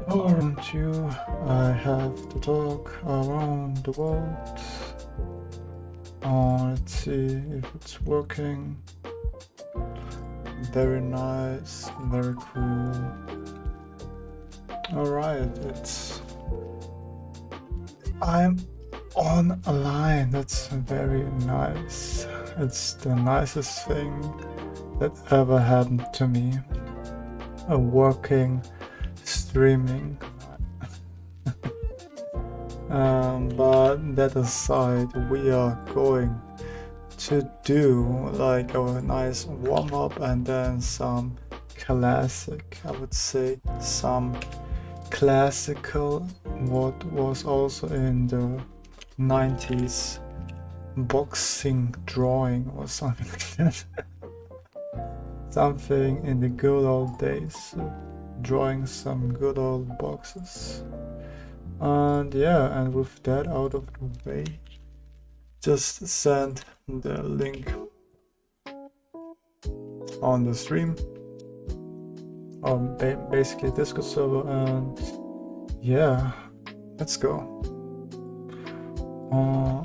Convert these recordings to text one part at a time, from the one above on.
Aren't you? I have to talk around the world. Let's see if it's working. Very nice, very cool. Alright, I'm on a line. That's very nice. It's the nicest thing that ever happened to me. A working streaming. But that aside, we are going to do like a nice warm-up and then some classic, I would say some classical, what was also in the 90s boxing drawing or something like that. Something in the good old days, drawing some good old boxes. And yeah, and with that out of the way, just send the link on the stream or basically Discord server, and yeah, let's go.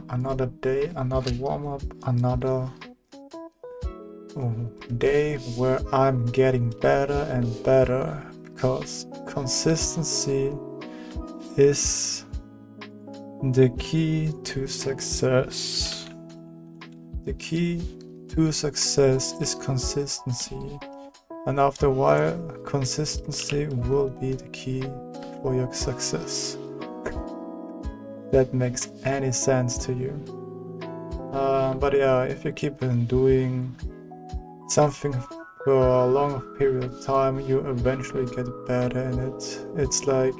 Another day, another warm-up, another day where I'm getting better and better, because consistency is the key to success. The key to success is consistency, and after a while, consistency will be the key for your success. That makes any sense to you. But yeah, if you keep on doing something for a long period of time, you eventually get better in it. It's like,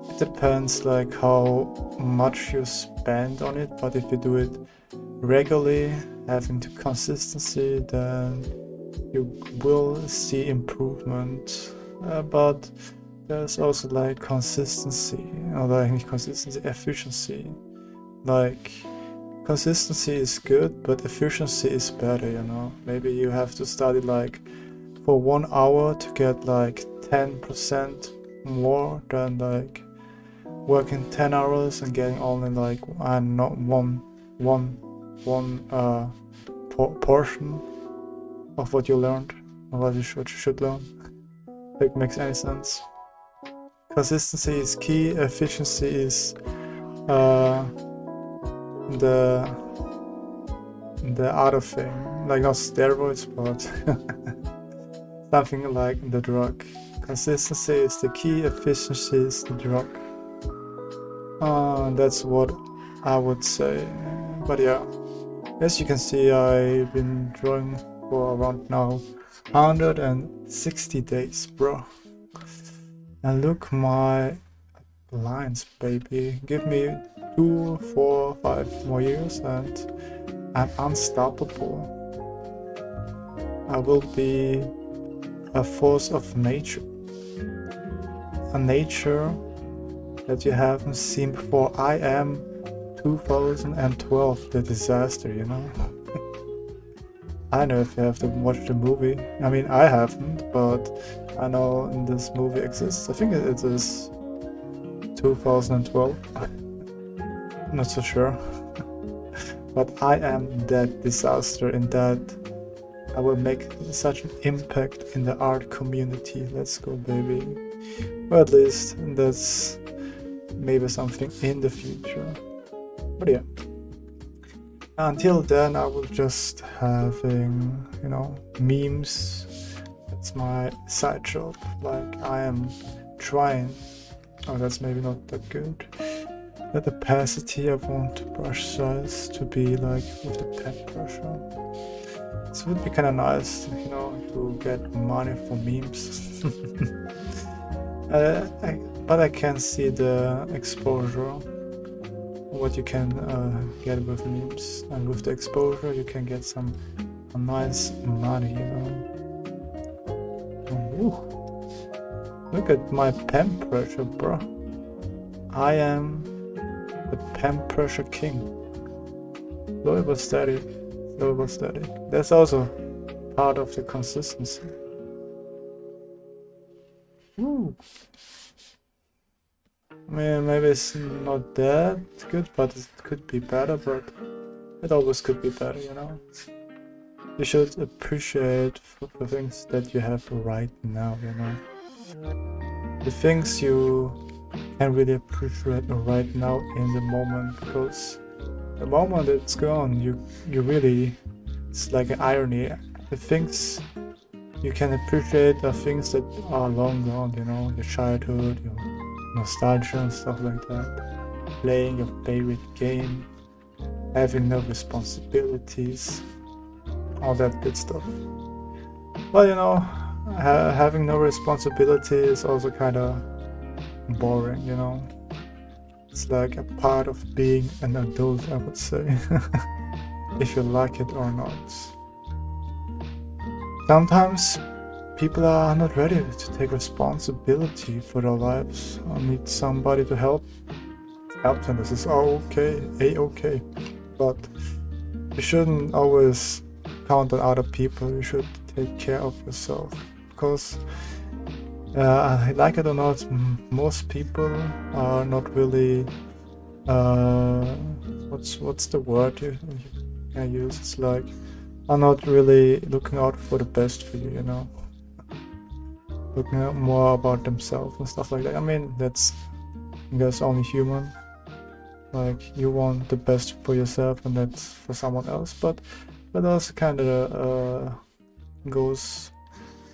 it depends like how much you spend on it, but if you do it regularly, having the consistency, then you will see improvement. But there's also like consistency, or like consistency, efficiency. Like consistency is good, but efficiency is better, you know. Maybe you have to study like for 1 hour to get like 10% more than like working 10 hours and getting only like one portion of what you learned or what you should learn. If it makes any sense. Consistency is key. Efficiency is the other thing, like not steroids, but something like the drug. Consistency is the key. Efficiency is the drug. That's what I would say. But yeah, as you can see, I've been drawing for around now 160 days, bro. And look my lines, baby. Give me 2, 4, 5 more years and I'm unstoppable. I will be a force of nature. A nature that you haven't seen before. I am 2012, the disaster, you know. I know if you have to watch the movie. I mean, I haven't, but I know this movie exists. I think it is 2012. Not so sure. But I am that disaster in that I will make such an impact in the art community. Let's go, baby. Or at least that's maybe something in the future. But yeah. Until then, I will just having, you know, memes. That's my side job. Like I am trying. Oh, that's maybe not that good. The opacity, I want brush size to be like with the pen pressure. It would be kind of nice, you know, to get money for memes. But I can see the exposure. What you can get with memes, and with the exposure you can get some nice money, you know. Ooh. Look at my pen pressure, bro. I am the pen pressure king. Slow but steady, slow but steady. That's also part of the consistency. Ooh. I mean, maybe it's not that good, but it could be better, but it always could be better, you know? You should appreciate the things that you have right now, you know? The things you can really appreciate right now in the moment, because the moment it's gone, you really, it's like an irony. The things you can appreciate are things that are long gone, you know, your childhood, your nostalgia and stuff like that. Playing your favorite game, having no responsibilities, all that good stuff. Well, you know, having no responsibility is also kind of boring, you know. It's like a part of being an adult, I would say, if you like it or not. Sometimes people are not ready to take responsibility for their lives or need somebody to help them. This is all okay, a-okay. But you shouldn't always count on other people. You should take care of yourself, because like it or not, most people are not really what's the word you can use? It's like, are not really looking out for the best for you, you know, looking out more about themselves and stuff like that. I mean, that's, I guess, only human. Like, you want the best for yourself, and that's for someone else, but also kind of goes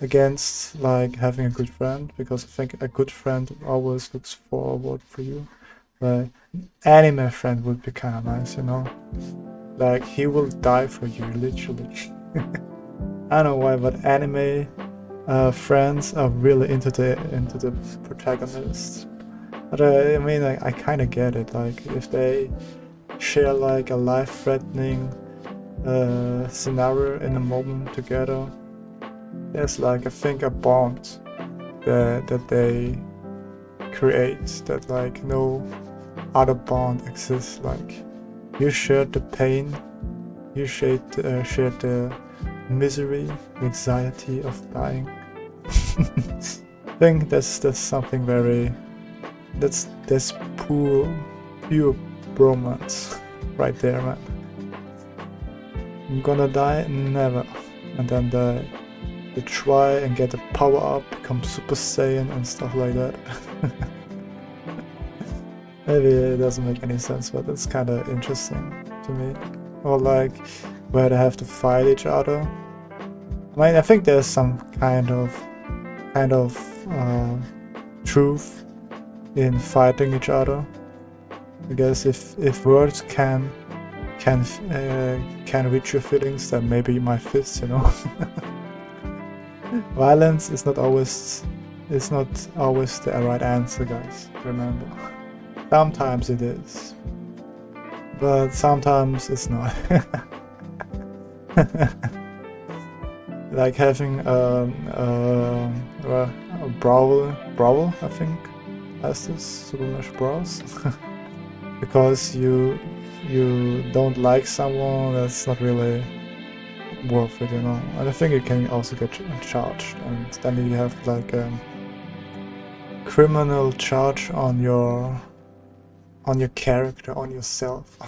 against like having a good friend, because I think a good friend always looks forward for you. Like, anime friend would be kind of nice, you know, like he will die for you, literally. I don't know why, but anime friends are really into the protagonist. But I mean, I kind of get it. Like, if they share like a life-threatening scenario in a moment together, there's like, I think, a bond that they create that like no other bond exists. Like, you shared the pain, you shared the misery, anxiety of dying. I think that's something very, that's pure bromance right there, man. I'm gonna die? Never. And then they try and get a power up, become Super Saiyan and stuff like that. Maybe it doesn't make any sense, but it's kind of interesting to me. Or like, where they have to fight each other. I mean, I think there's some kind of truth in fighting each other. I guess if words can reach your feelings, then maybe my fists, you know. Violence is not always the right answer, guys. Remember, sometimes it is, but sometimes it's not. Like having a brawl, I think, as this Super Smash Bros. Because you don't like someone, that's not really worth it, you know. And I think it can also get charged, and then you have like a criminal charge on your character, on yourself.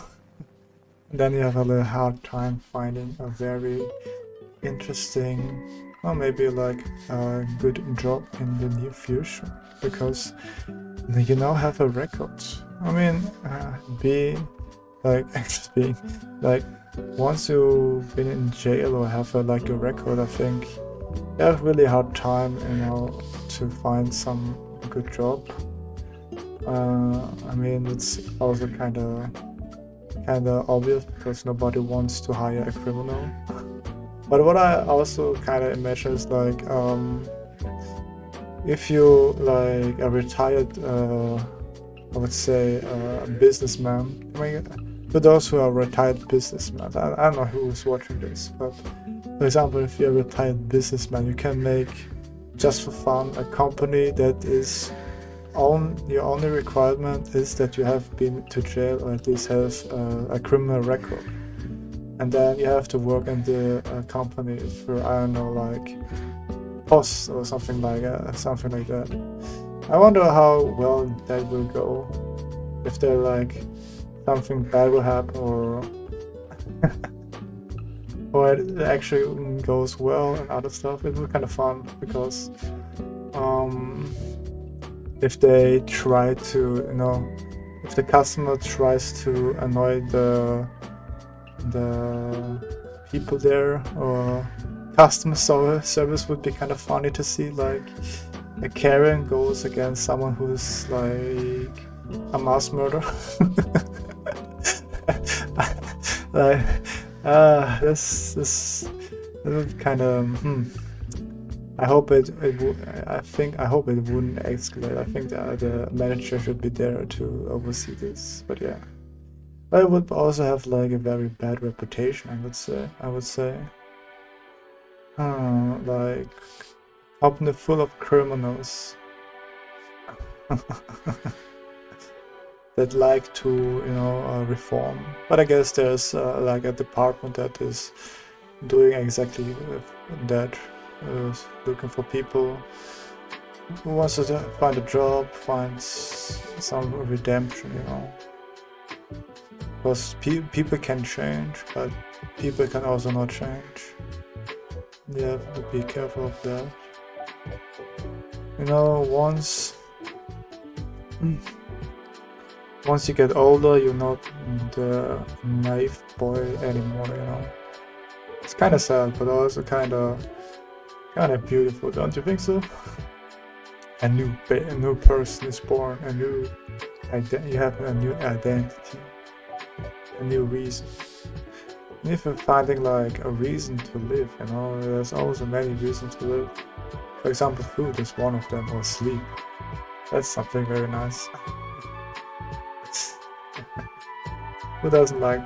Then you have a little hard time finding a very interesting, or maybe like a good job in the near future, because you now have a record. I mean, being like, once you've been in jail or have like a record, I think you have a really hard time, you know, to find some good job. I mean, it's also kind of obvious, because nobody wants to hire a criminal. But what I also kind of imagine is like, if you like a retired, I would say, businessman. I mean, for those who are retired businessmen, I don't know who's watching this, but for example, if you're a retired businessman, you can make, just for fun, a company that is your only requirement is that you have been to jail, or at least has a criminal record. And then you have to work in the company for, I don't know, like POS or something like that. I wonder how well that will go. If there like something bad will happen, or it actually goes well and other stuff. It will be kind of fun because if they try to, if the customer tries to annoy the people there, or customer service would be kind of funny to see, like a Karen goes against someone who's like a mass murderer. Like, this kind of. I hope it would. I hope it wouldn't escalate. I think the manager should be there to oversee this. But yeah, but it would also have like a very bad reputation. I would say. Like company full of criminals that like to, reform. But I guess there's like a department that is doing exactly that. Looking for people who wants to find a job, find some redemption, because people can change, but people can also not change. You have to be careful of that. Once you get older, you're not the naive boy anymore, It's kind of sad, but also kind of beautiful, don't you think so? A new person is born, you have a new identity, a new reason. And if you're finding like a reason to live, there's also many reasons to live. For example, food is one of them, or sleep. That's something very nice. Who doesn't like,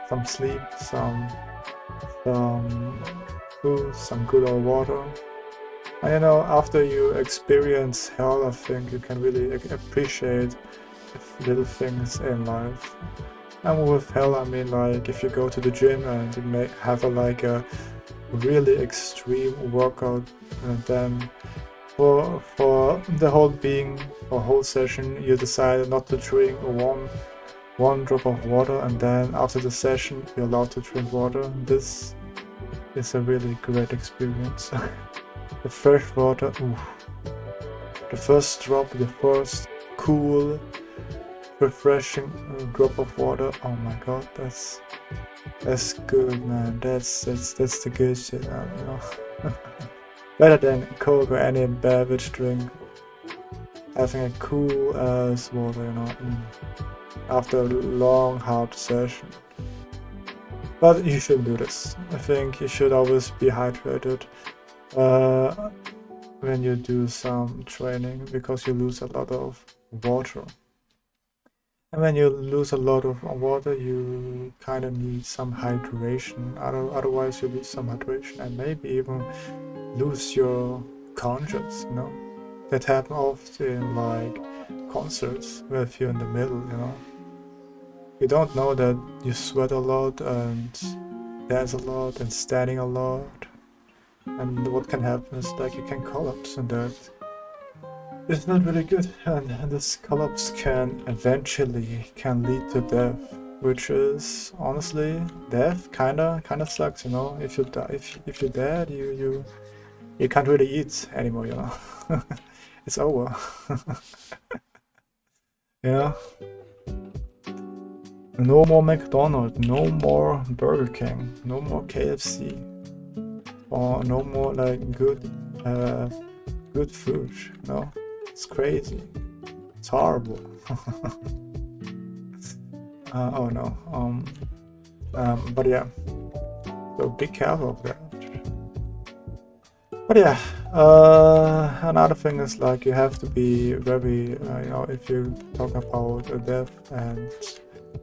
some sleep, some food, some good old water. And after you experience hell, I think you can really appreciate little things in life. And with hell, I mean like if you go to the gym and you may have a really extreme workout, and then for the whole session, you decide not to drink one drop of water, and then after the session, you're allowed to drink water. This is a really great experience. The fresh water, the first drop, the first cool, refreshing drop of water. Oh my god, that's good, man. That's the good shit, Better than Coke or any beverage drink. Having a cool ass water, after a long hard session. But you shouldn't do this. I think you should always be hydrated when you do some training, because you lose a lot of water. And when you lose a lot of water, you kind of need some hydration. Otherwise, you lose some hydration and maybe even lose your conscience. That happens often in like concerts, where if you're in the middle, you don't know that you sweat a lot and dance a lot and standing a lot, and what can happen is like you can collapse, and that is not really good, and this collapse can eventually lead to death, which is honestly, death kinda sucks, if you die, if you're dead, you can't really eat anymore, it's over. No more McDonald's, no more Burger King, no more KFC, or no more like good food. It's crazy. It's horrible. Oh no. But yeah. So be careful of that. But yeah. Another thing is like you have to be very, if you talk about death and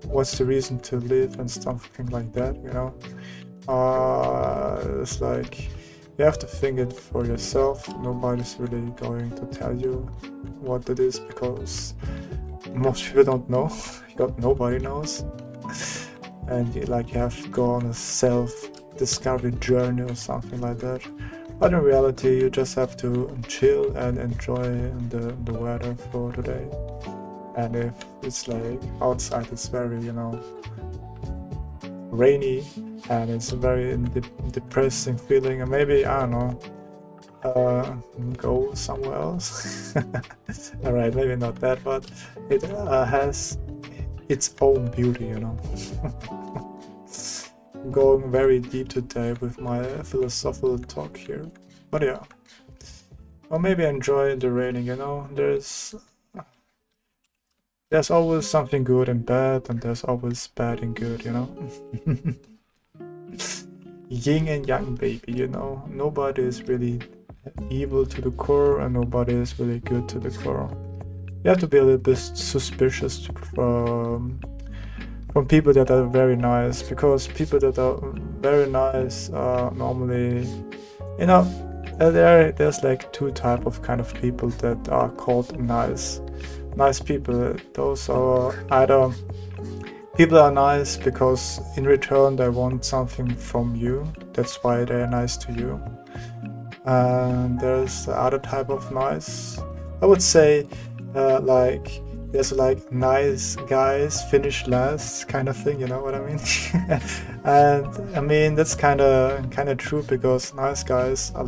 what's the reason to live and something like that, it's like you have to think it for yourself. Nobody's really going to tell you what it is, because most people don't know. Nobody knows. And you have to go on a self-discovery journey or something like that, But in reality, you just have to chill and enjoy the weather for today. And if it's like outside, it's very, rainy, and it's a very depressing feeling, and maybe, I don't know, go somewhere else. Alright, maybe not that, but it has its own beauty, Going very deep today with my philosophical talk here. But yeah. Or maybe enjoy the raining, There's always something good and bad, and there's always bad and good, Yin and yang, baby, Nobody is really evil to the core, and nobody is really good to the core. You have to be a little bit suspicious from people that are very nice, because people that are very nice are normally, there's like two type of kind of people that are called nice people. Those are either people are nice because in return they want something from you, that's why they're nice to you. And there's the other type of nice, I would say, there's like nice guys finish last kind of thing, you know what I mean? And I mean that's kind of true, because nice guys are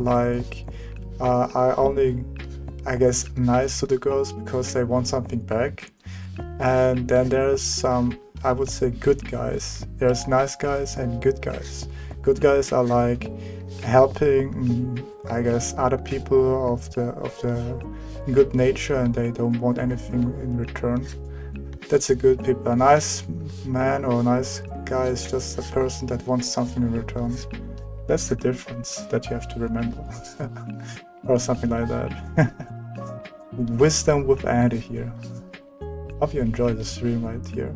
are only, I guess, nice to the girls because they want something back. And then there's some, I would say, good guys. There's nice guys and good guys. Good guys are like helping, I guess, other people of the good nature, and they don't want anything in return. That's a good people. A nice man or a nice guy is just a person that wants something in return. That's the difference that you have to remember. Or something like that. Wisdom with Andy here. Hope you enjoy the stream right here.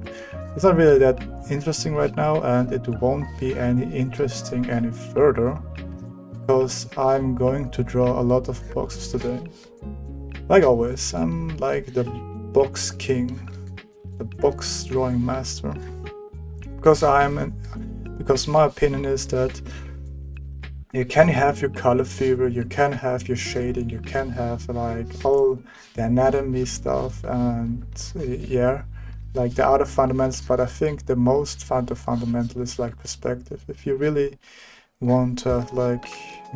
It's not really that interesting right now, and it won't be any interesting any further, because I'm going to draw a lot of boxes today. Like always, I'm like the box king, the box drawing master. Because my opinion is that you can have your color fever, you can have your shading, you can have like all the anatomy stuff, and yeah, like the other fundamentals, but I think the most fundamental is like perspective. If you really want like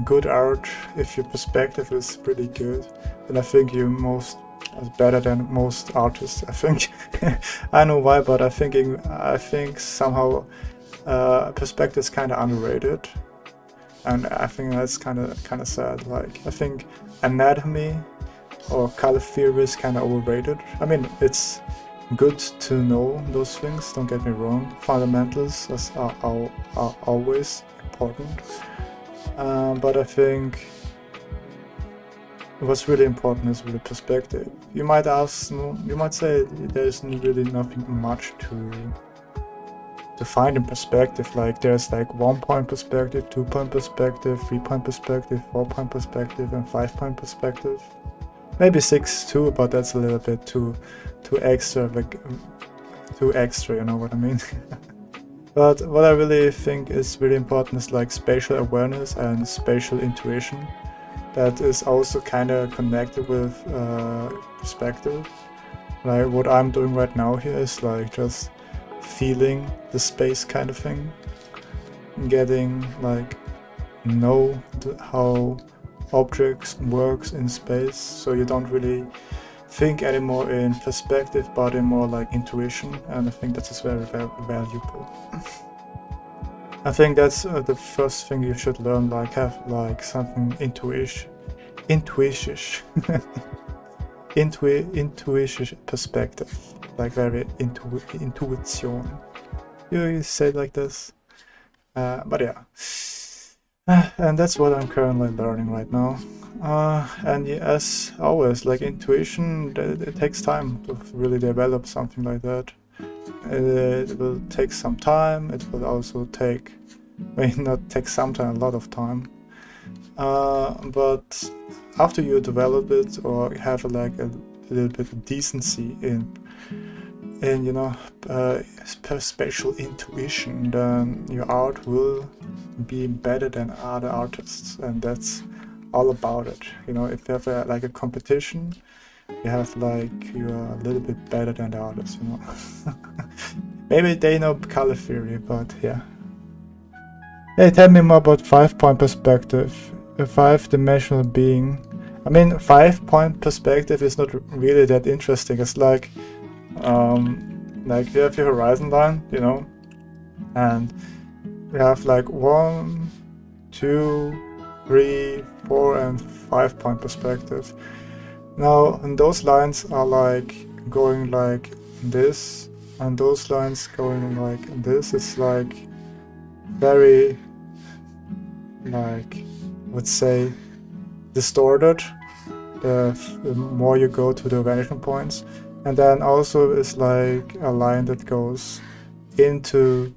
good art, if your perspective is really good, then I think you're better than most artists, I think. I know why, but I think somehow perspective is kind of underrated. And I think that's kind of sad. Like, I think anatomy or color theory is kind of overrated. I mean, it's good to know those things, don't get me wrong. Fundamentals are always important. But I think what's really important is really perspective. You might say there's really nothing much to find in perspective. Like there's like 1 point perspective, 2 point perspective, 3 point perspective, 4 point perspective, and 5 point perspective. Maybe 6 too, but that's a little bit too extra, like too extra, you know what I mean? But what I really think is really important is like spatial awareness and spatial intuition. That is also kind of connected with perspective. Like what I'm doing right now here is like just feeling the space kind of thing, getting like know how objects works in space, so you don't really think anymore in perspective but in more like intuition, and I think that is very, very valuable. I think that's the first thing you should learn, like have like something intuition perspective, like very intuition. You say it like this, but yeah. And that's what I'm currently learning right now. And as always, like intuition, it takes time to really develop something like that. It will take some time. It will also take, not take some time, a lot of time. But after you develop it or have like a little bit of decency in spatial intuition, then your art will be better than other artists, and that's all about it. You know, if you have like a competition, you have like, you are a little bit better than the others, you know. Maybe they know color theory, but yeah. Hey, tell me more about 5-point perspective. A 5-dimensional being. I mean, 5-point perspective is not really that interesting. It's like you have your horizon line, you know, and we have like 1, 2, 3, 4, and 5-point perspective. Now, and those lines are like going like this, and those lines going like this. It's like very, like, let's say, distorted the more you go to the vanishing points. And then also is like a line that goes into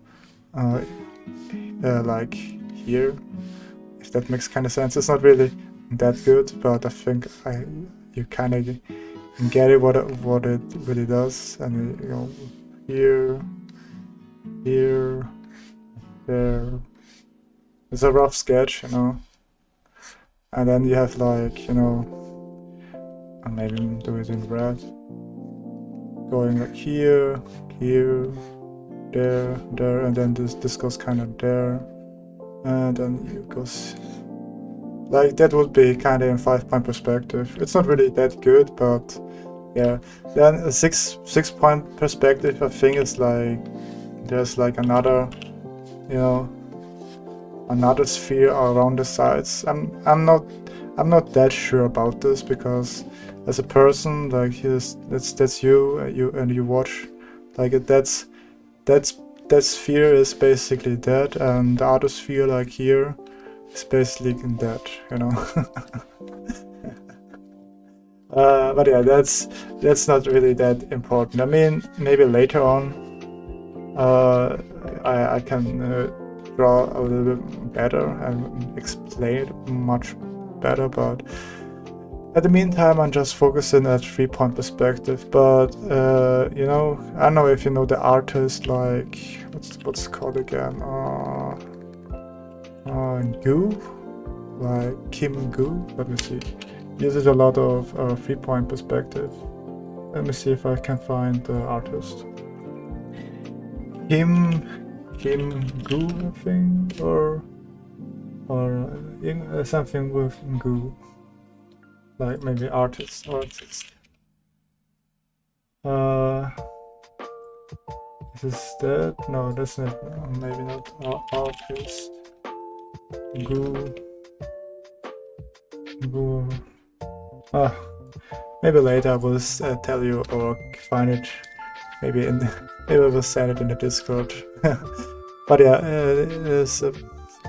like here, if that makes kind of sense. It's not really that good, but I think you kind of get it what it really does. And you know, here, here, there. It's a rough sketch, you know. And then you have like, you know, and maybe do it in red, going like here, here, there, there, and then this goes kind of there, and then it goes like that. Would be kind of in 5-point perspective. It's not really that good, but yeah. Then a 6-point perspective, I think, is like there's like another, you know, another sphere around the sides. I'm not that sure about this, because as a person, like, that's you watch, like, that sphere is basically that, and the other sphere, like here, is basically that, you know. But yeah, that's not really that important. I mean, maybe later on I can draw a little bit better and explain it much better, but at the meantime I'm just focusing at 3-point perspective. But you know, I don't know if you know the artist, like, what's it called again, Gu, like Kim Gu. Let me see, uses a lot of 3-point perspective. Let me see if I can find the artist. Kim Gu, I think, or something with Gu, like maybe artist. Is that? No, that's not. Maybe not artist. Gu. Maybe later I will tell you, or find it. Maybe maybe I will send it in the Discord. But yeah,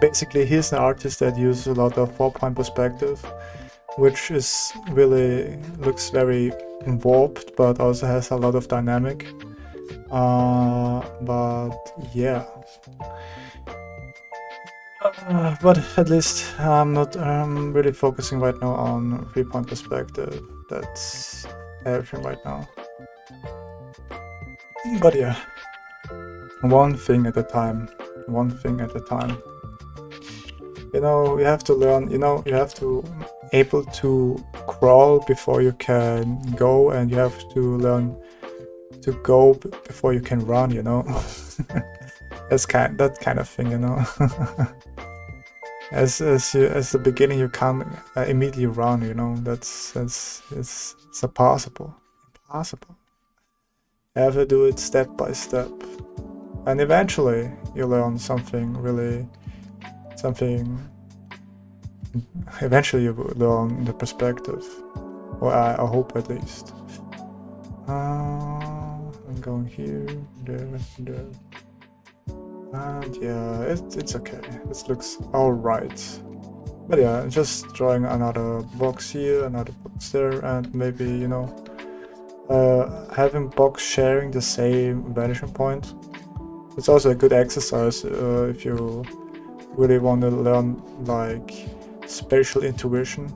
basically he's an artist that uses a lot of 4-point perspective, which is really looks very warped, but also has a lot of dynamic. But yeah. But at least I'm not really focusing right now on 3-point perspective. That's everything right now. But yeah, one thing at a time. You know, you have to learn, you know, you have to able to crawl before you can go, and you have to learn to go before you can run, you know. That kind of thing, you know. As the beginning, you can't immediately run, you know. It's impossible. You have to do it step by step, and eventually you learn something. Eventually you will learn the perspective, or I hope at least. I'm going here, there, and yeah, it's okay. This looks alright. But yeah, just drawing another box here, another box there, and maybe, you know, having box sharing the same vanishing point. It's also a good exercise if you really want to learn like spatial intuition.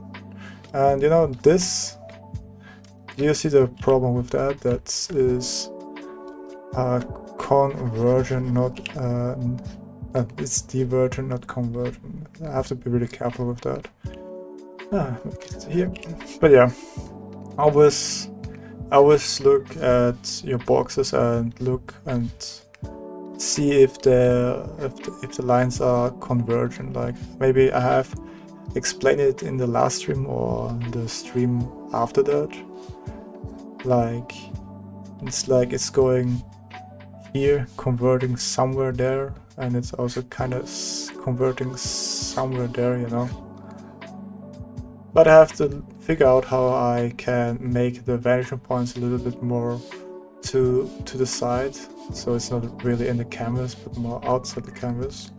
And you know, this, do you see the problem with that? That is convergent, not it's divergent, not convergent. I have to be really careful with that. Make it here. But yeah, always look at your boxes and look and see if the lines are convergent. Like maybe I have explained it in the last stream or the stream after that. Like it's going here, converting somewhere there, and it's also kind of converting somewhere there, you know. But I have to figure out how I can make the vanishing points a little bit more to the side, so it's not really in the canvas but more outside the canvas.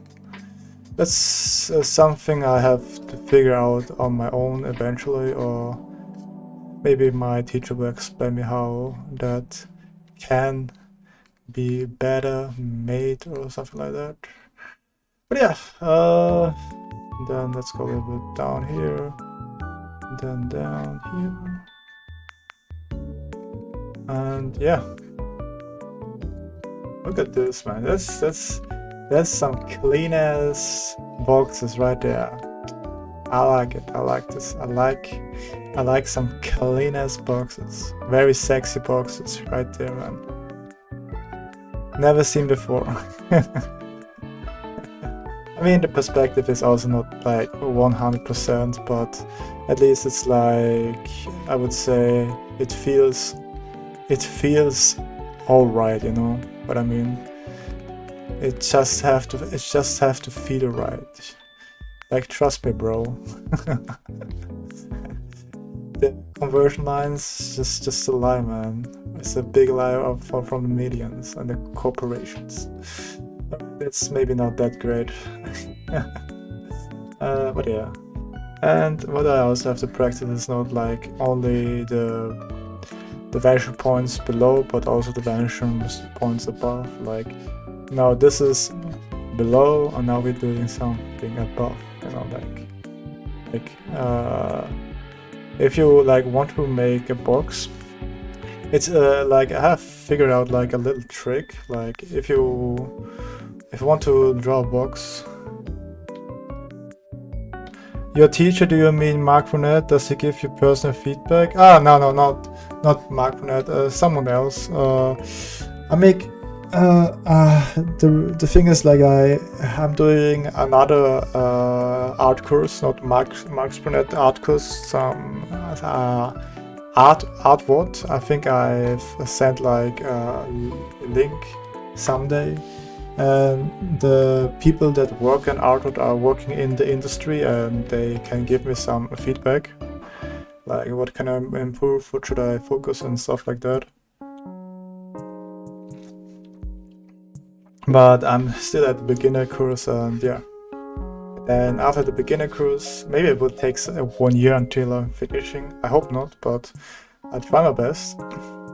That's something I have to figure out on my own eventually, or maybe my teacher will explain me how that can be better made or something like that. But yeah, then let's go a little bit down here, then down here, and yeah, look at this, man. That's some clean ass boxes right there. I like it. I like this. I like some clean ass boxes. Very sexy boxes right there, man. Never seen before. I mean, the perspective is also not like 100%, but at least it's like, I would say it feels alright, you know what I mean? It just have to feel right. Like, trust me, bro. The conversion lines just a lie, man. It's a big lie from the medians and the corporations. It's maybe not that great. But yeah. And what I also have to practice is not like only the vanishing points below, but also the vanishing points above. Like, now this is below, and now we're doing something above. You know, like if you like want to make a box, it's like I have figured out like a little trick. Like if you want to draw a box. Your teacher, do you mean Mark Brunette? Does he give you personal feedback? Ah, no, not Mark Brunette, someone else. I make the thing is like I'm doing another art course, not Mark's Brunette art course, some art what? I think I've sent like a link someday. And the people that work in art are working in the industry, and they can give me some feedback, like what can I improve, what should I focus on, stuff like that. But I'm still at the beginner course, and yeah. And after the beginner course, maybe it will take 1 year until I'm finishing. I hope not, but I'll try my best.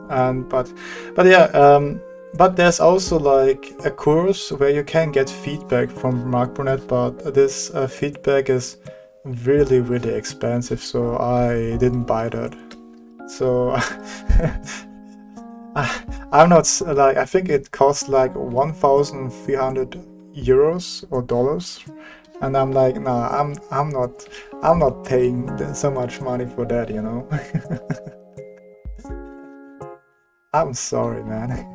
And but yeah. But there's also like a course where you can get feedback from Mark Brunette, but this feedback is really, really expensive, so I didn't buy that. So I'm not like, I think it costs like 1,300 euros or dollars, and I'm like, nah, I'm not paying so much money for that, you know. I'm sorry, man.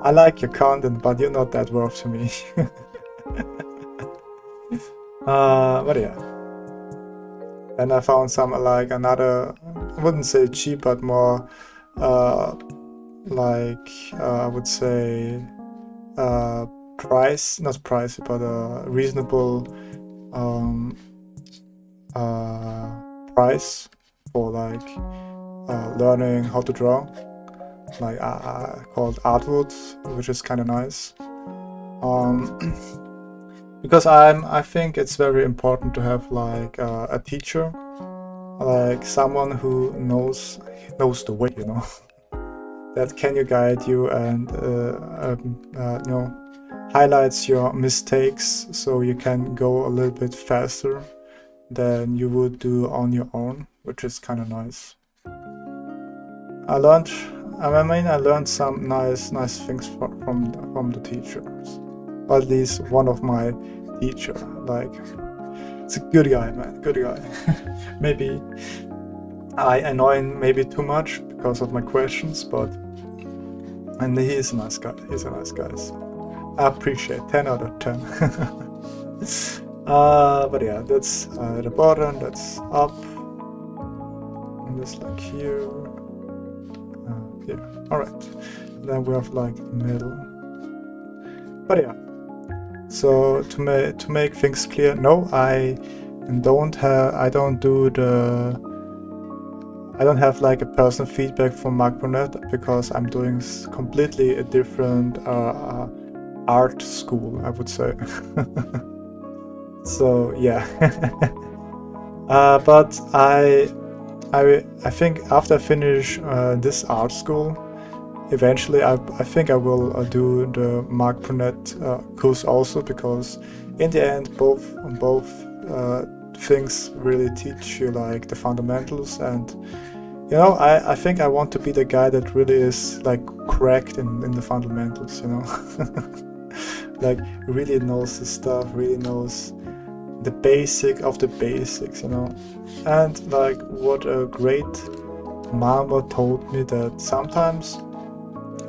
I like your content, but you're not that worth to me. But yeah. And I found some like another, I wouldn't say cheap, but more like I would say price, not pricey, but a reasonable price for like learning how to draw. Like called Artwood, which is kind of nice. Because I think it's very important to have like a teacher, like someone who knows the way, you know, that can guide you and you know, highlights your mistakes so you can go a little bit faster than you would do on your own, which is kind of nice. I learned some nice things from the teachers. Or at least one of my teacher. Like, It's a good guy, man. Good guy. Maybe I annoy him maybe too much because of my questions, but and he is a nice guy. He's a nice guy. So I appreciate 10 out of 10. But yeah, that's the bottom. That's up. And just like here. Here. All right. Then we have like middle. But yeah. So to make things clear, no, I don't have like a personal feedback from Mark Burnett because I'm doing completely a different art school, I would say. So yeah. But I think after I finish this art school, eventually I think I will do the Mark Burnett course also, because in the end both things really teach you like the fundamentals, and you know, I think I want to be the guy that really is like cracked in the fundamentals, you know. Like really knows the stuff, really knows the basic of the basics, you know. And like what a great mama told me, that sometimes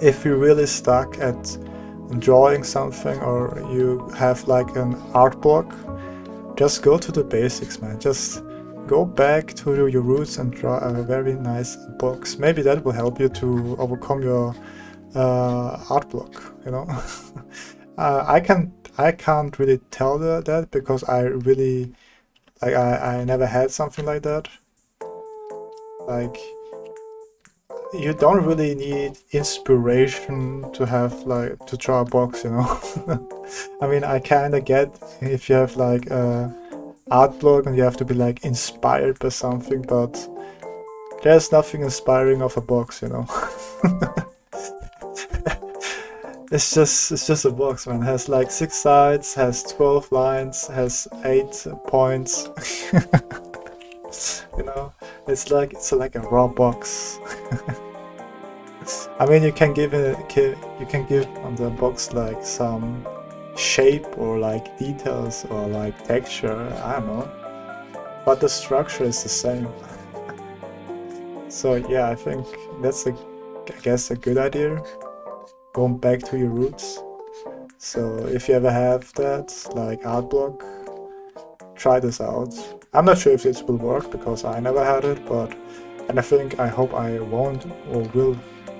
if you're really stuck at drawing something or you have like an art block, just go to the basics, man. Just go back to your roots and draw a very nice box. Maybe that will help you to overcome your art block, you know. I can't really tell that because I really like I never had something like that. Like, you don't really need inspiration to have like to draw a box, you know. I mean, I kind of get if you have like a art block and you have to be like inspired by something, but there's nothing inspiring of a box, you know. It's just a box, man. It has like 6 sides, has 12 lines, has 8 points. You know, it's like a raw box. I mean, you can give on the box like some shape or like details or like texture, I don't know, but the structure is the same. So yeah, I think that's I guess a good idea, going back to your roots. So if you ever have that like art block, try this out. I'm not sure if it will work because I never had it, but and I hope I won't or will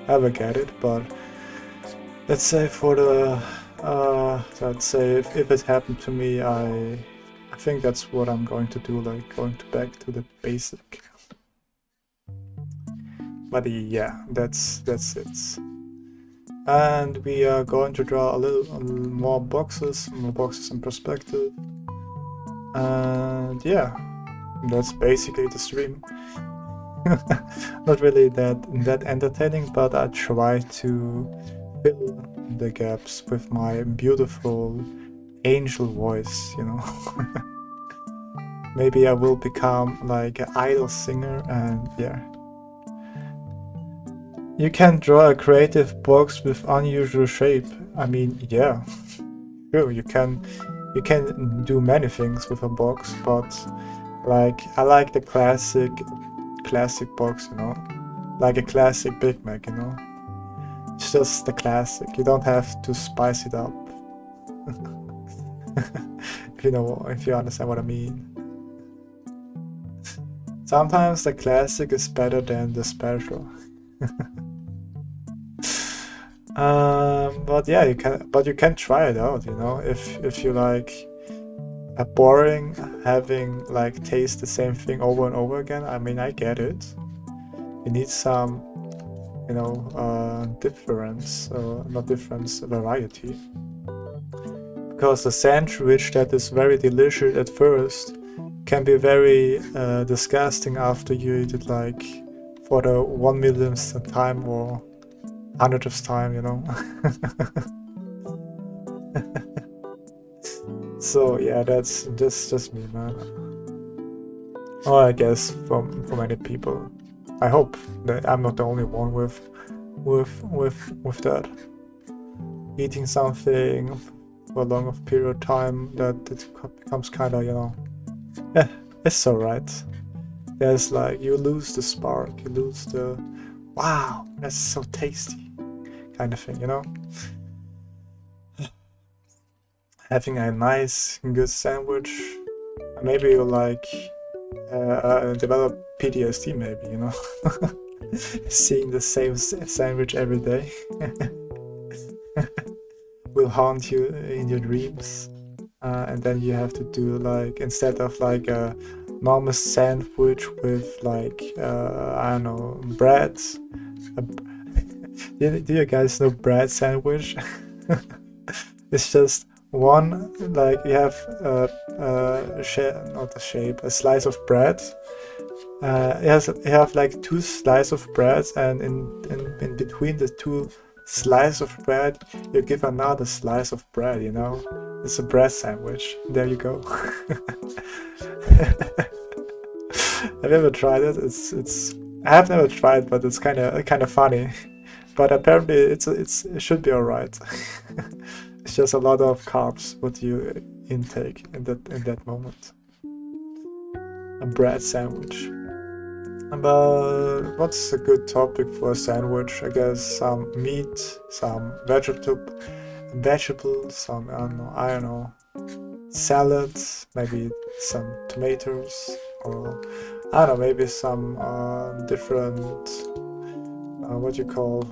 ever get it, but let's say for the let's say if it happened to me, I think that's what I'm going to do, like going back to the basic. But yeah, that's it. And we are going to draw a little more boxes in perspective. And yeah, that's basically the stream. Not really that entertaining, but I try to fill the gaps with my beautiful angel voice, you know. Maybe I will become like an idol singer, and yeah. You can draw a creative box with unusual shape. I mean, yeah, sure, you can do many things with a box, but like I like the classic box, you know, like a classic Big Mac, you know. It's just the classic. You don't have to spice it up. If you understand what I mean. Sometimes the classic is better than the special. But yeah, you can try it out, you know, if you like a boring having like taste the same thing over and over again. I mean, I get it. You need some, you know, difference, not difference, variety. Because the sandwich that is very delicious at first can be very disgusting after you eat it like for the 1 millionth time or 100th time, you know. So yeah, that's just me, man. Or I guess for many people. I hope that I'm not the only one with that. Eating something for a long period of time that it becomes kind of, you know, Yeah, it's alright. There's like, you lose the spark, you lose the wow, that's so tasty kind of thing, you know? Having a nice, good sandwich. Maybe you like develop PTSD, maybe, you know? Seeing the same sandwich every day will haunt you in your dreams. And then you have to do like, instead of like a normal sandwich with like, I don't know, bread. Do you guys know bread sandwich? It's just one, like you have not a shape, a slice of bread. You have like two slices of bread, and in between the two slices of bread, you give another slice of bread, you know? It's a bread sandwich. There you go. Have you ever tried it? I have never tried, but it's kind of funny. But apparently it should be alright. It's just a lot of carbs what you intake in that moment. A bread sandwich. But what's a good topic for a sandwich? I guess some meat, some vegetables, some I don't know, salads, maybe some tomatoes, or I don't know, maybe some different what you call,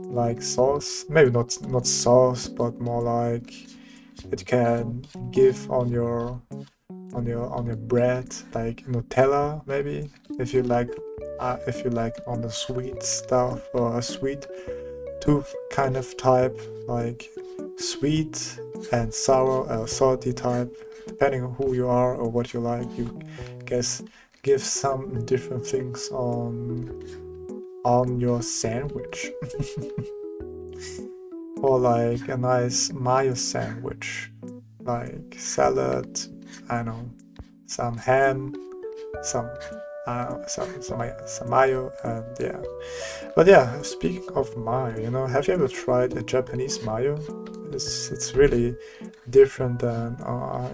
like sauce. Maybe not sauce, but more like it can give on your bread, like Nutella, maybe, if you like on the sweet stuff, or a sweet tooth kind of type, like sweet and sour or salty type, depending on who you are or what you like. You guess give some different things on your sandwich. Or like a nice mayo sandwich, like salad, I don't know, some ham, some mayo, and yeah. But yeah, speaking of mayo, you know, have you ever tried a Japanese mayo? It's really different than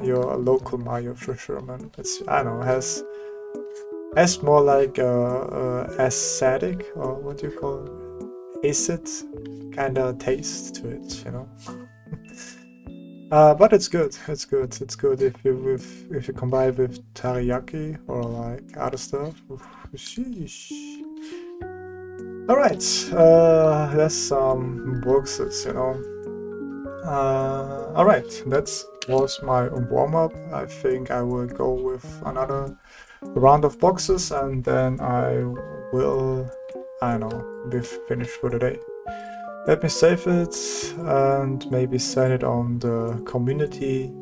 your local mayo for sure, man. It's, I don't know, has more like acidic, or what do you call it, acid kind of taste to it, you know. But it's good. It's good if you combine it with teriyaki or like other stuff. Sheesh. All right, there's some boxes, you know. All right, that was my warm up. I think I will go with another round of boxes, and then I will, I don't know, be finished for the day. Let me save it and maybe send it on the community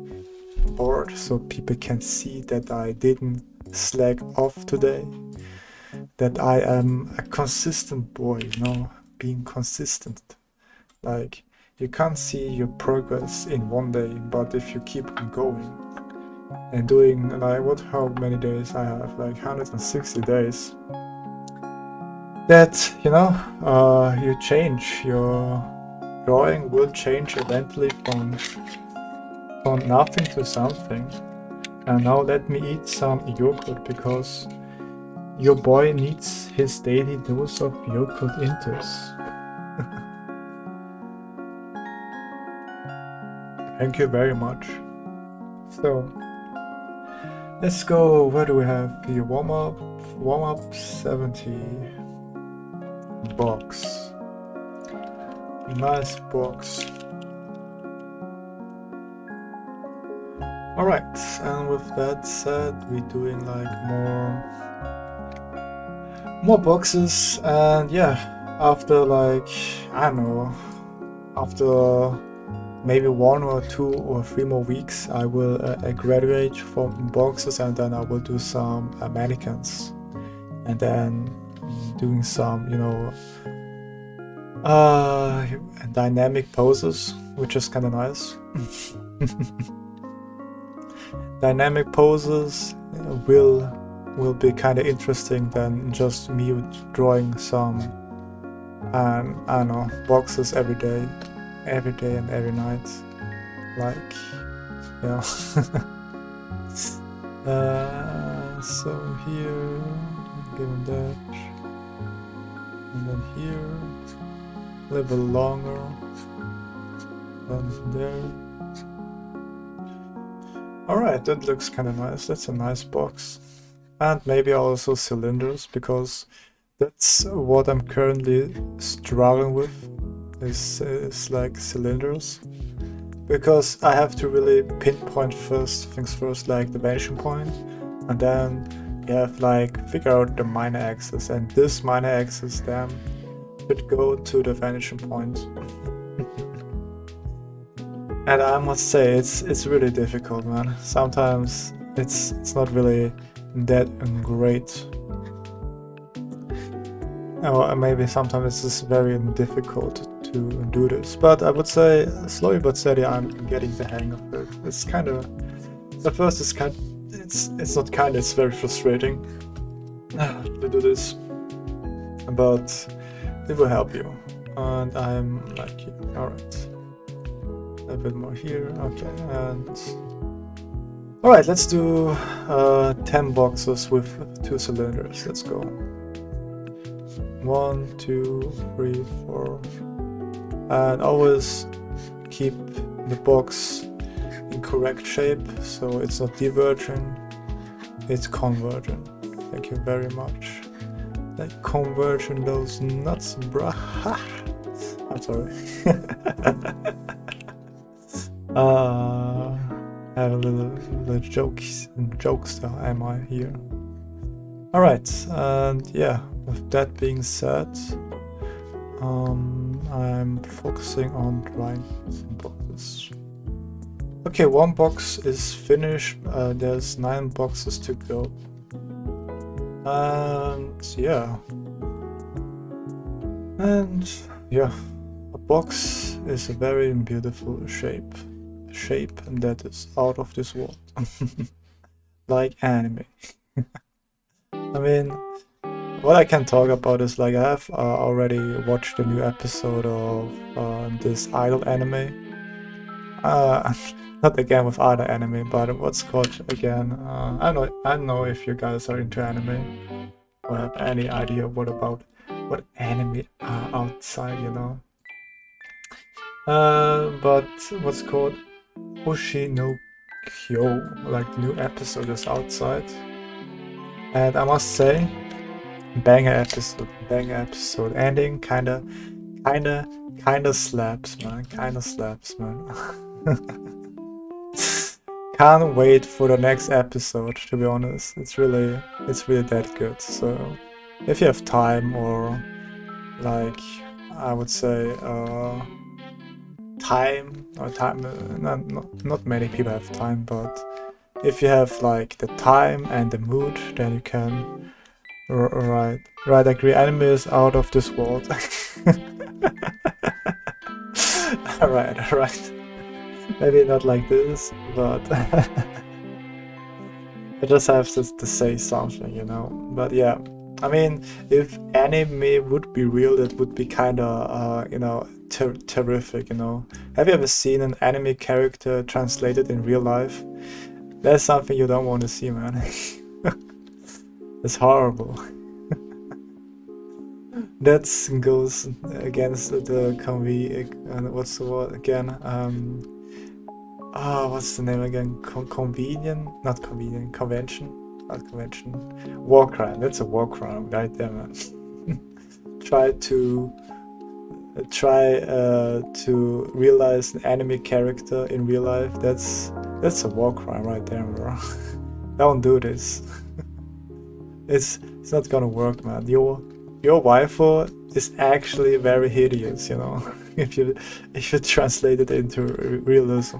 board so people can see that I didn't slack off today. That I am a consistent boy, you know, being consistent. Like, you can't see your progress in one day, but if you keep on going and doing, like, how many days I have, like 160 days, that, you know, you change, your drawing will change eventually from nothing to something. And now let me eat some yogurt, because your boy needs his daily dose of yogurt intus. Thank you very much. So let's go. Where do we have the warm-up 70 box. Nice box. Alright, and with that said, we're doing like more boxes, and yeah, after like, I don't know, after maybe 1 or 2 or 3 more weeks, I will graduate from boxes, and then I will do some mannequins, and then doing some, you know, dynamic poses, which is kind of nice. Dynamic poses will be kind of interesting than just me drawing some, I don't know, boxes every day and every night, like, you know. So here, give him that, and then here, a little bit longer, and there. Alright, that looks kind of nice. That's a nice box. And maybe also cylinders, because that's what I'm currently struggling with, is like cylinders. Because I have to really pinpoint first things first, like the vanishing point, and then you have like figure out the minor axis, and this minor axis then should go to the vanishing point. And I must say, it's really difficult, man. Sometimes it's not really that great. Or maybe sometimes it's just very difficult to do this. But I would say, slowly but steady, I'm getting the hang of it. It's kind of, at first it's kind, it's not kind, it's very frustrating to do this. But it will help you. And I'm like, alright. A bit more here, okay, and alright, let's do 10 boxes with 2 cylinders. Let's go. 1, 2, 3, 4, and always keep the box in correct shape, so it's not diverging, it's converging. Thank you very much. Like converging those nuts, bruh. I'm sorry. I have a little jokester am I here. Alright, and yeah, with that being said, I'm focusing on drawing some boxes. Okay, 1 box is finished, there's 9 boxes to go. And yeah. A box is a very beautiful shape, and that is out of this world. Like anime. I mean, what I can talk about is like I have already watched a new episode of this idol anime. Not again with other anime, but what's called again? I don't know if you guys are into anime or have any idea what anime are outside, you know. But what's called Oshi no Kyo, like the new episode is outside, and I must say, banger episode, ending kinda slaps, man, Can't wait for the next episode, to be honest. It's really that good. So if you have time, or like I would say not many people have time, but if you have like the time and the mood, then you can right, agree. Anime is out of this world. Alright. Maybe not like this, but I just have to say something, you know. But yeah, I mean, if anime would be real, that would be kind of, you know, terrific, you know. Have you ever seen an anime character translated in real life? That's something you don't want to see, man. It's horrible. That goes against the what's the word again? What's the name again? Convention? Not convention. War crime. That's a war crime right there, man. Try to realize an anime character in real life. That's a war crime right there, bro. Don't do this. It's not gonna work, man. Your waifu is actually very hideous, you know. if you translate it into realism.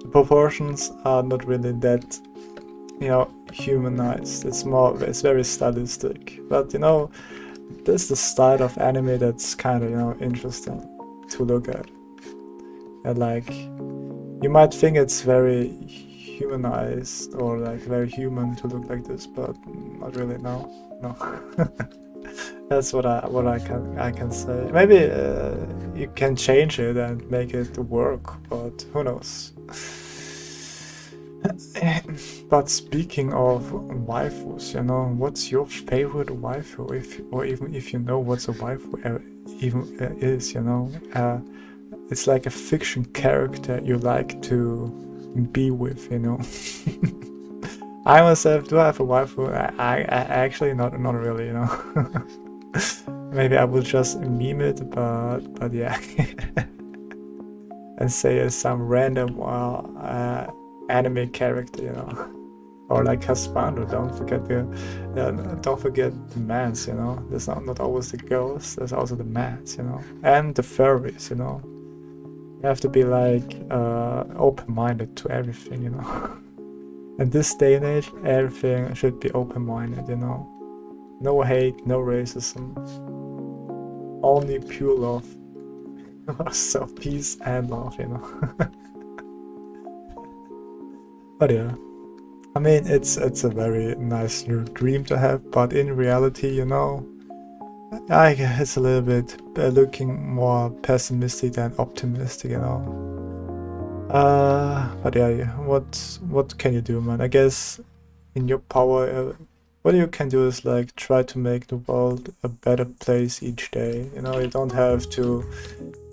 The proportions are not really that, you know, humanized. It's very stylistic. But you know, that's the style of anime that's kind of, you know, interesting to look at. And like, you might think it's very humanized or like very human to look like this, but not really. No. That's what I can say. Maybe you can change it and make it work, but who knows? But speaking of waifus, you know, what's your favorite waifu? Or even if you know what's a waifu even is, you know, it's like a fiction character you like to be with, you know. I myself do have a waifu. I actually not really, you know. Maybe I will just meme it, but yeah. And say it's some random anime character, you know, or like Husbando. Don't forget the mans, you know. There's not always the girls. There's also the mans, you know, and the furries, you know. You have to be like open-minded to everything, you know. In this day and age, everything should be open-minded, you know. No hate, no racism, only pure love. So peace and love, you know. But yeah, I mean, it's a very nice dream to have, but in reality, you know, I guess it's a little bit looking more pessimistic than optimistic, you know. But yeah, what can you do, man? I guess in your power, what you can do is like try to make the world a better place each day. You know, you don't have to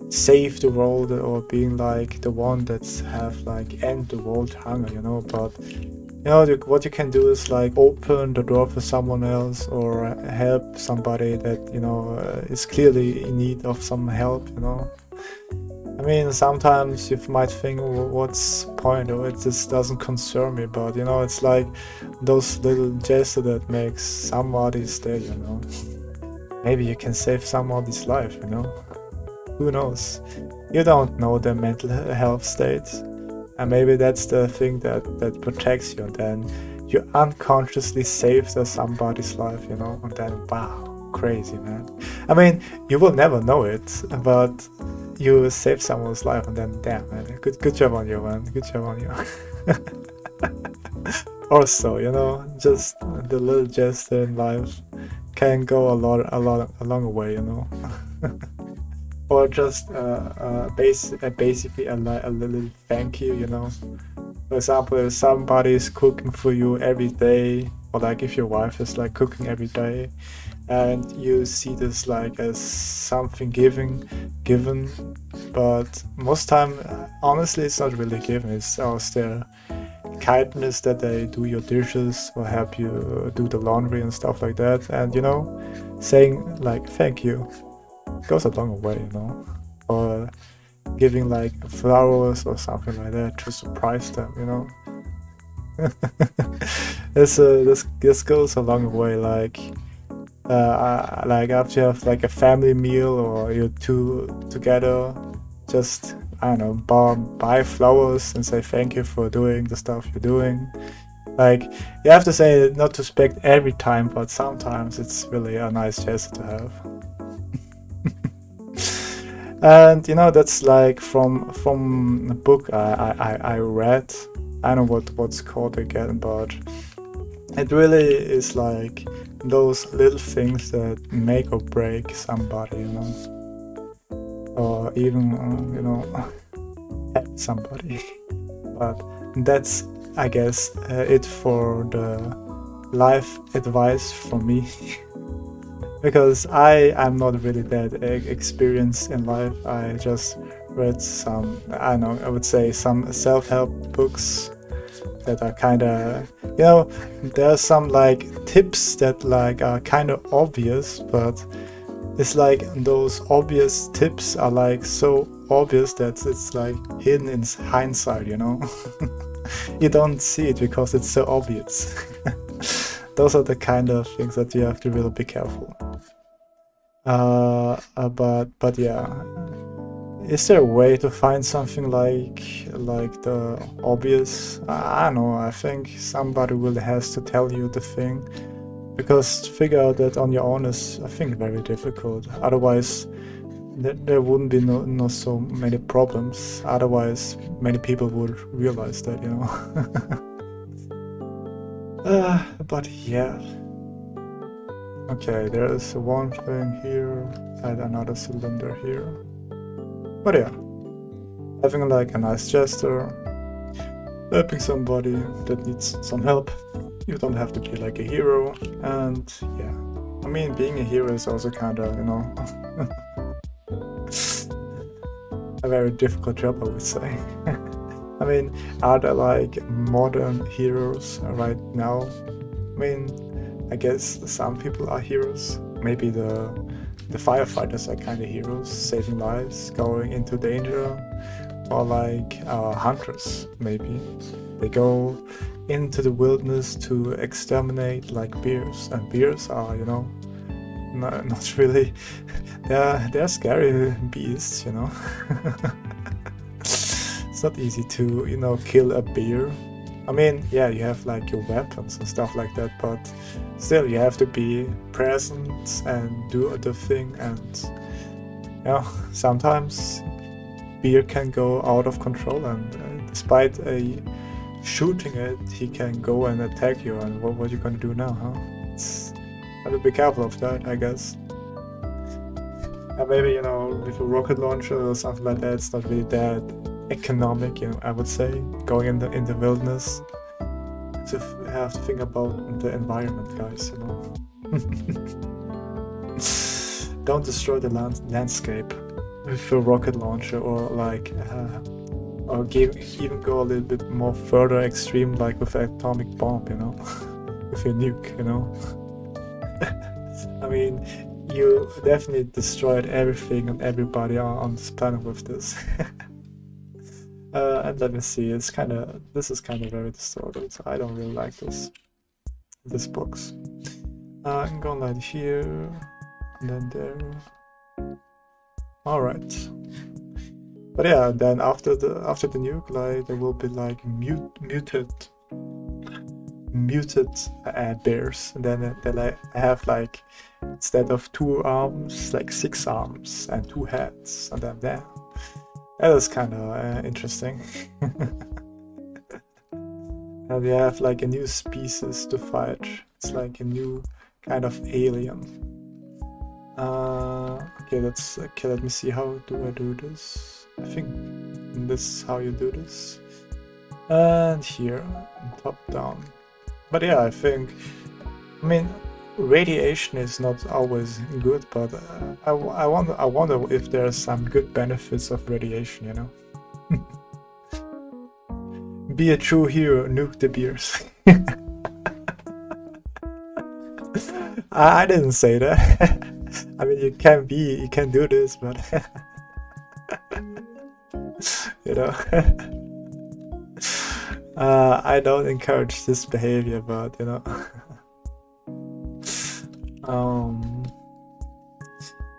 save the world or being like the one that's have like end the world hunger, you know, but you know what you can do is like open the door for someone else or help somebody that, you know, is clearly in need of some help, you know. I mean, sometimes you might think, well, what's the point of it? Just doesn't concern me, but you know, it's like those little gestures that makes somebody's day, you know. Maybe you can save somebody's life, you know. Who knows? You don't know their mental health state, and maybe that's the thing that protects you, and then you unconsciously save somebody's life, you know, and then wow, crazy, man. I mean, you will never know it, but you save someone's life, and then damn, man, good job on you, man. Good job on you. Also, you know, just the little gesture in life can go a long way, you know. Or just basically a little thank you, you know. For example, if somebody is cooking for you every day, or like if your wife is like cooking every day, and you see this like as something given, but most time, honestly, it's not really given. It's also their kindness that they do your dishes or help you do the laundry and stuff like that, and you know, saying like thank you goes a long way, you know, or giving like flowers or something like that to surprise them, you know. This goes a long way. Like after you have like a family meal or you're two together, just I don't know, buy flowers and say thank you for doing the stuff you're doing. Like you have to say not to expect every time, but sometimes it's really a nice gesture to have. And you know, that's like from a book I read. I don't know what's called again, but it really is like those little things that make or break somebody, you know, or even you know, help somebody. But that's, I guess, it for the life advice from me. Because I'm not really that experienced in life. I just read some, I don't know, I would say some self-help books that are kind of, you know, there are some like tips that like are kind of obvious, but it's like those obvious tips are like so obvious that it's like hidden in hindsight, you know. You don't see it because it's so obvious. Those are the kind of things that you have to really be careful. But yeah, is there a way to find something like the obvious? I don't know. I think somebody really has to tell you the thing, because to figure out that on your own is, I think, very difficult. Otherwise, there wouldn't be no so many problems. Otherwise, many people would realize that, you know. But yeah. Okay, there is one thing here and another cylinder here. But yeah, having like a nice gesture. helping somebody that needs some help. You don't have to be like a hero, and yeah, I mean, being a hero is also kind of, you know, a very difficult job, I would say. I mean, are there like modern heroes right now? I mean, I guess some people are heroes. Maybe the firefighters are kind of heroes, saving lives, going into danger, or like hunters. Maybe they go into the wilderness to exterminate like bears, and bears are, you know, not really. They're scary beasts, you know. It's not easy to, you know, kill a bear. I mean, yeah, you have like your weapons and stuff like that, but still you have to be present and do the thing, and you know, sometimes bear can go out of control, and despite shooting it, he can go and attack you, and what you gonna do now, huh? It's, have to be careful of that, I guess. And maybe, you know, with a rocket launcher or something like that, it's not really that economic, you know, I would say, going in the wilderness. To have to think about the environment, guys, you know. Don't destroy the landscape with a rocket launcher, or like or even go a little bit more further extreme, like with an atomic bomb, you know. With a nuke, you know. I mean, you definitely destroyed everything and everybody on this planet with this. And let me see, this is kind of very distorted. I don't really like this box. I'm going like here, and then there. All right. But yeah, then after the nuke, like there will be like muted bears, and then they have like, instead of 2 arms, like 6 arms and 2 heads, and then there. That is kind of interesting. And we have like a new species to fight. It's like a new kind of alien. Okay, let me see, how do I do this? I think this is how you do this. And here, top down. But yeah, I mean, radiation is not always good, but I wonder if there are some good benefits of radiation, you know. Be a true hero, nuke the beers. I didn't say that. I mean, you can do this, but you know. I don't encourage this behavior, but you know.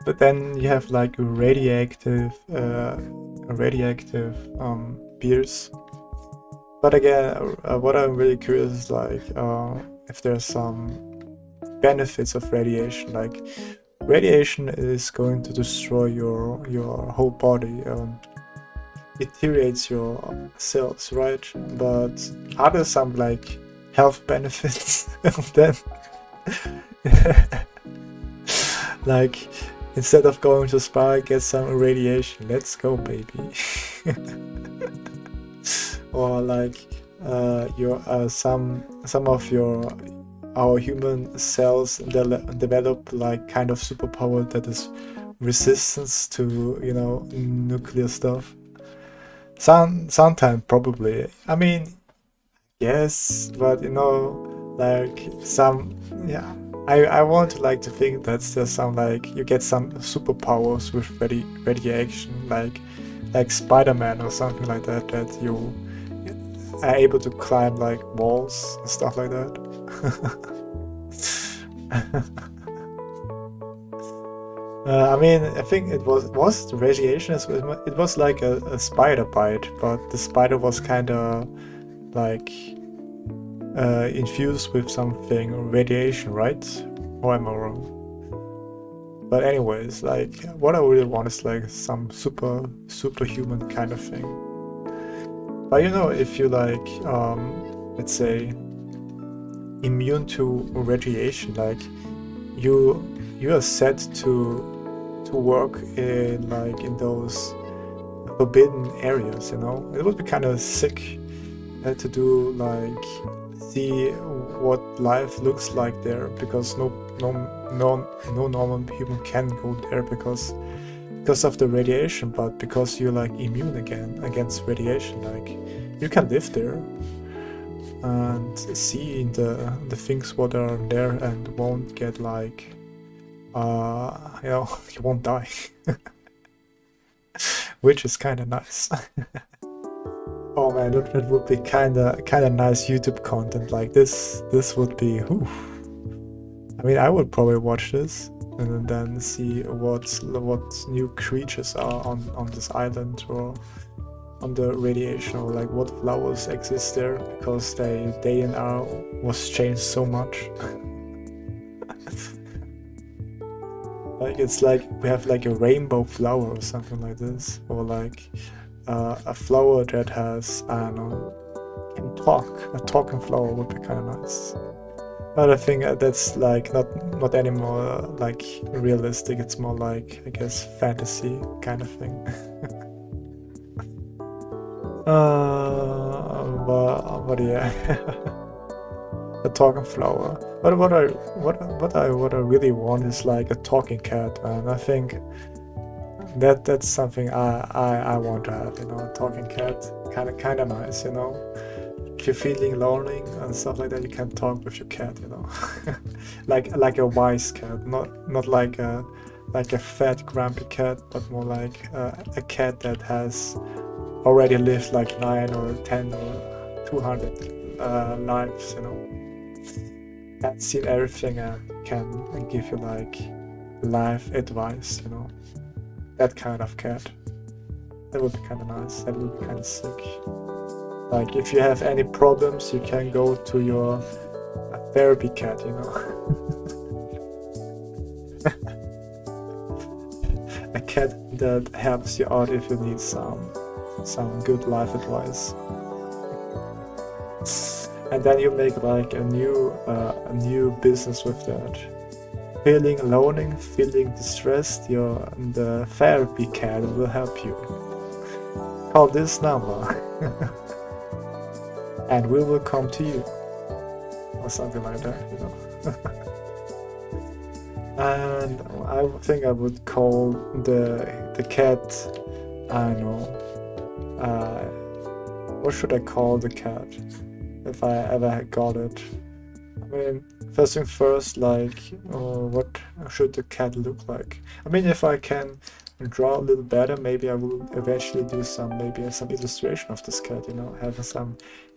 But then you have like radioactive beers. But again, what I'm really curious is like if there's some benefits of radiation. Like, radiation is going to destroy your whole body. It deteriorates your cells, right? But are there some like health benefits of that? Like, instead of going to spa, get some radiation. Let's go, baby. Or like some of our human cells develop like kind of superpower that is resistance to, you know, nuclear stuff. Sometimes probably. I mean, yes, but you know, like yeah. I want like to think that's just some like you get some superpowers with radiation, like Spider-Man or something like that. That you are able to climb like walls and stuff like that. I mean, I think it was radiation. It was like a spider bite, but the spider was kind of like infused with something radiation, right? Or am I wrong? But anyways, like, what I really want is like some superhuman kind of thing. But you know, if you like, let's say, immune to radiation, like you are set to work in those forbidden areas, you know. It would be kind of sick to do like see what life looks like there, because no normal human can go there because of the radiation, but because you're like immune again against radiation, like you can live there and see the things what are there and won't get like you know, you won't die. Which is kind of nice. Oh man, that would be kind of nice YouTube content. Like this would be. Oof. I mean, I would probably watch this and then see what new creatures are on this island or on the radiation, or like what flowers exist there, because they day and hour was changed so much. Like it's like we have like a rainbow flower or something like this, or like a flower that has, I don't know, can talk. A talking flower would be kind of nice. But I think that's like not anymore like realistic. It's more like, I guess, fantasy kind of thing. But yeah, a talking flower. But what I really want is like a talking cat, man. I think that's something I want to have. You know, a talking cat, kind of nice. You know, if you're feeling lonely and stuff like that, you can talk with your cat. You know, like a wise cat, not like a fat grumpy cat, but more like a cat that has already lived like 9 or 10 or 200 lives, you know, and seen everything and can give you like life advice, you know, that kind of cat. That would be kind of nice. That would be kind of sick. Like if you have any problems, you can go to your therapy cat, you know. A cat that helps you out if you need some good life advice. And then you make like a new business with that. Feeling lonely, feeling distressed, the therapy cat will help you. Call this number and we will come to you, or something like that, you know. And I think I would call the cat, I don't know, what should I call the cat if I ever got it? I mean, first thing first, like, what should the cat look like? I mean, if I can draw a little better, maybe I will eventually do some illustration of this cat, you know, having some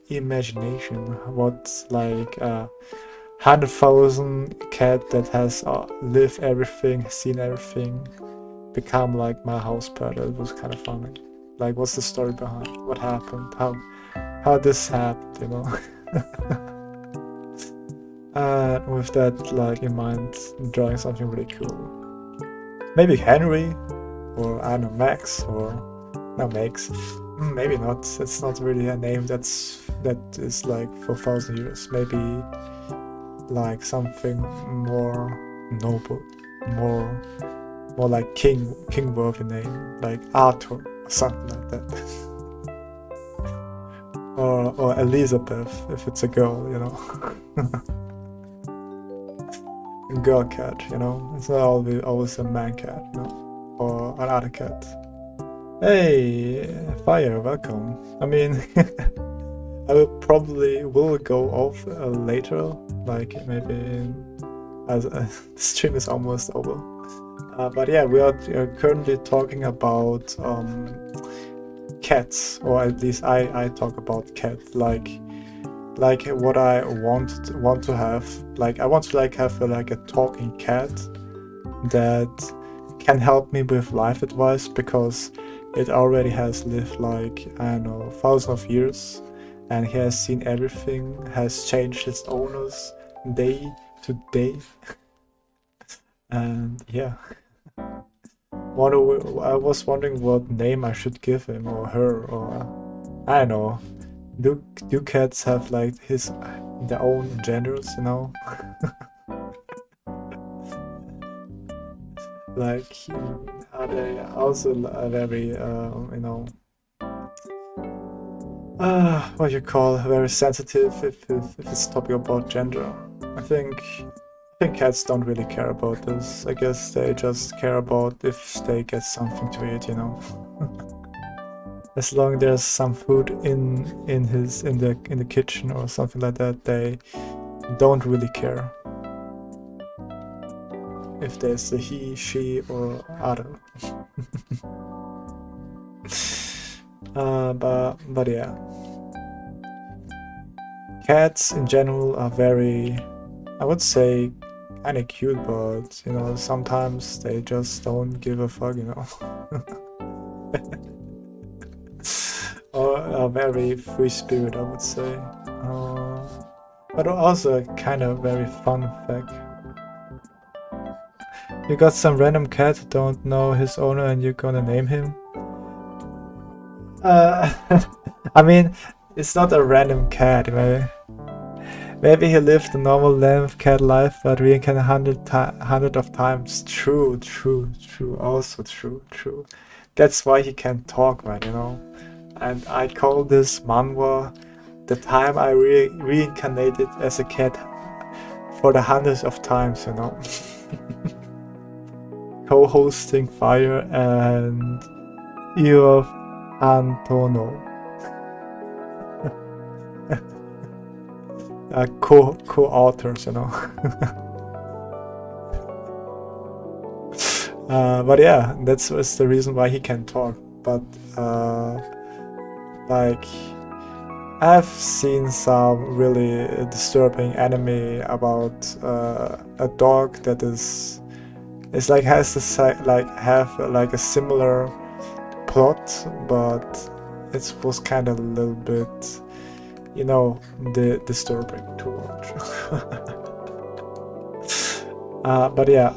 imagination. What's like 100,000 cat that has lived everything, seen everything, become like my house pet. It was kind of funny. Like, what's the story behind? What happened? How this happened, you know? And with that like in mind, drawing something really cool. Maybe Henry, or I don't know, Max, or no, Max. Maybe not. It's not really a name that is like for 1,000 years. Maybe like something more noble, more like king worthy name, like Arthur or something like that. or Elizabeth if it's a girl, you know. Girl cat, you know. It's not always a man cat, you know, or another cat. Hey, Fire, welcome. I mean, I will go off later, like maybe as the stream is almost over. But yeah, we are currently talking about cats, or at least I talk about cats, like what I want to have. Like I want to like have a talking cat that can help me with life advice, because it already has lived like, I don't know, thousands of years, and he has seen everything, has changed its owners day to day. And yeah, I was wondering what name I should give him or her, or I don't know. Do cats have like their own genders, you know? Like, are they also very, you know, what you call very sensitive if it's a topic about gender. I think cats don't really care about this. I guess they just care about if they get something to eat, you know. As long as there's some food in the kitchen or something like that, they don't really care if there's a he, she, or other. But yeah, cats in general are very, I would say, kind of cute, but you know, sometimes they just don't give a fuck, you know. Or a very free spirit, I would say. But also a kind of very fun fact. You got some random cat who don't know his owner and you're gonna name him? I mean, it's not a random cat, maybe he lived a normal length cat life, but reincarnated hundred of times. True, also true. That's why he can talk, man, you know. And I call this manhwa the time I reincarnated as a cat for the hundreds of times, you know. Co-hosting Fire and Ear of Antono. Co-authors, you know. But yeah, that's the reason why he can talk. But like, I've seen some really disturbing anime about a dog that is like has a similar plot, but it was kind of a little bit, you know, disturbing to watch. But yeah,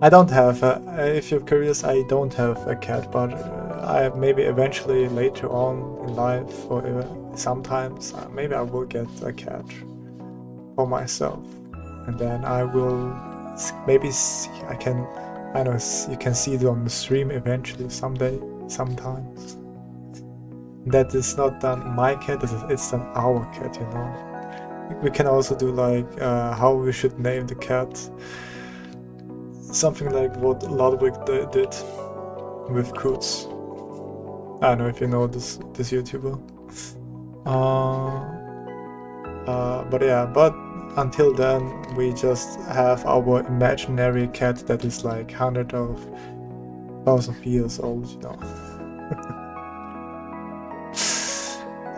I don't have if you're curious, I don't have a cat, but I maybe eventually later on in life, or sometimes maybe I will get a cat for myself, and then I will maybe I know you can see it on the stream eventually someday, sometimes. That is not done my cat, it's done our cat, you know. We can also do like how we should name the cat. Something like what Ludwig did with Kutz. I don't know if you know this YouTuber. But yeah, but until then we just have our imaginary cat that is like hundreds of thousands of years old, you know.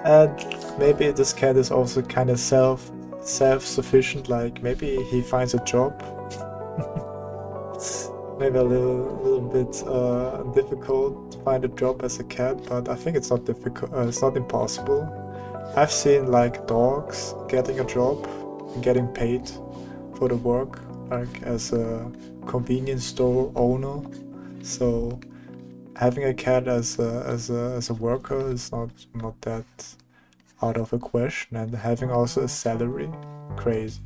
And maybe this cat is also kind of self-sufficient, like maybe he finds a job. Maybe a little bit difficult to find a job as a cat, but I think it's not difficult. It's not impossible. I've seen like dogs getting a job and getting paid for the work, like as a convenience store owner. So having a cat as a worker is not that out of a question, and having also a salary, crazy.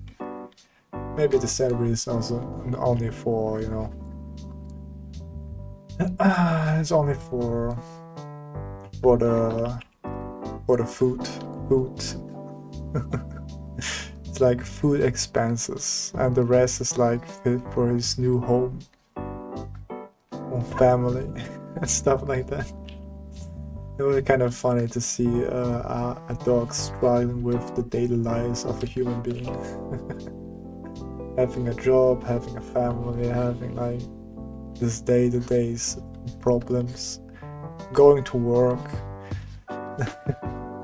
Maybe the salary is also only for, you know, it's only for the food. It's like food expenses, and the rest is like for his new home, or family, and stuff like that. It was kind of funny to see a dog struggling with the daily lives of a human being. Having a job, having a family, having like this day-to-day problems, going to work,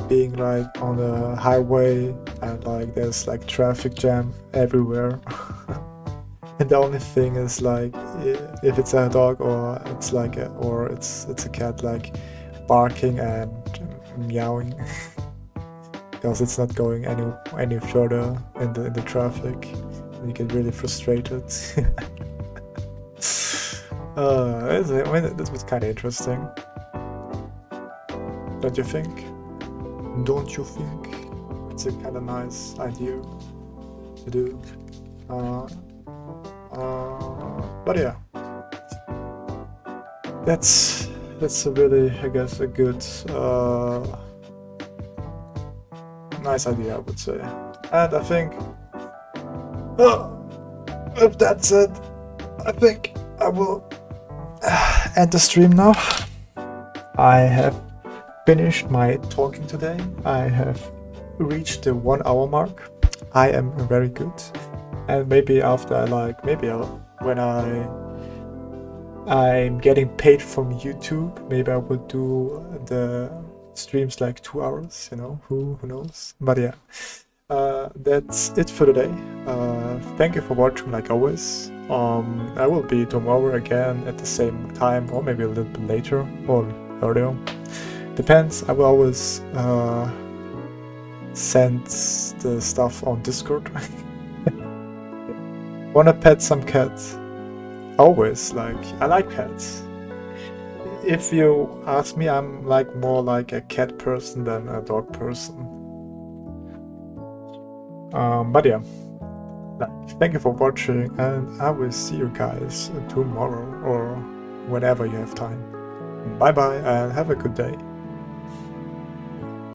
being like on the highway and like there's like traffic jam everywhere. And the only thing is like if it's a dog or it's like it's a cat, like barking and meowing. Because it's not going any further in the traffic. You get really frustrated. I mean, this was kind of interesting. Don't you think? Don't you think? It's a kind of nice idea to do. But yeah, that's that's a really, I guess, a good, nice idea, I would say. And I think, if that's it, I think I will end the stream now. I have finished my talking today. I have reached the 1 hour mark. I am very good. And maybe after when I'm getting paid from YouTube, maybe I will do the streams like 2 hours, you know, who knows. But yeah, that's it for today. Thank you for watching, like always. I will be tomorrow again at the same time, or maybe a little bit later or earlier. Depends. I will always send the stuff on Discord. Wanna pet some cats? Always. Like, I like cats. If you ask me, I'm like more like a cat person than a dog person. But yeah, thank you for watching, and I will see you guys tomorrow or whenever you have time. Bye bye and have a good day.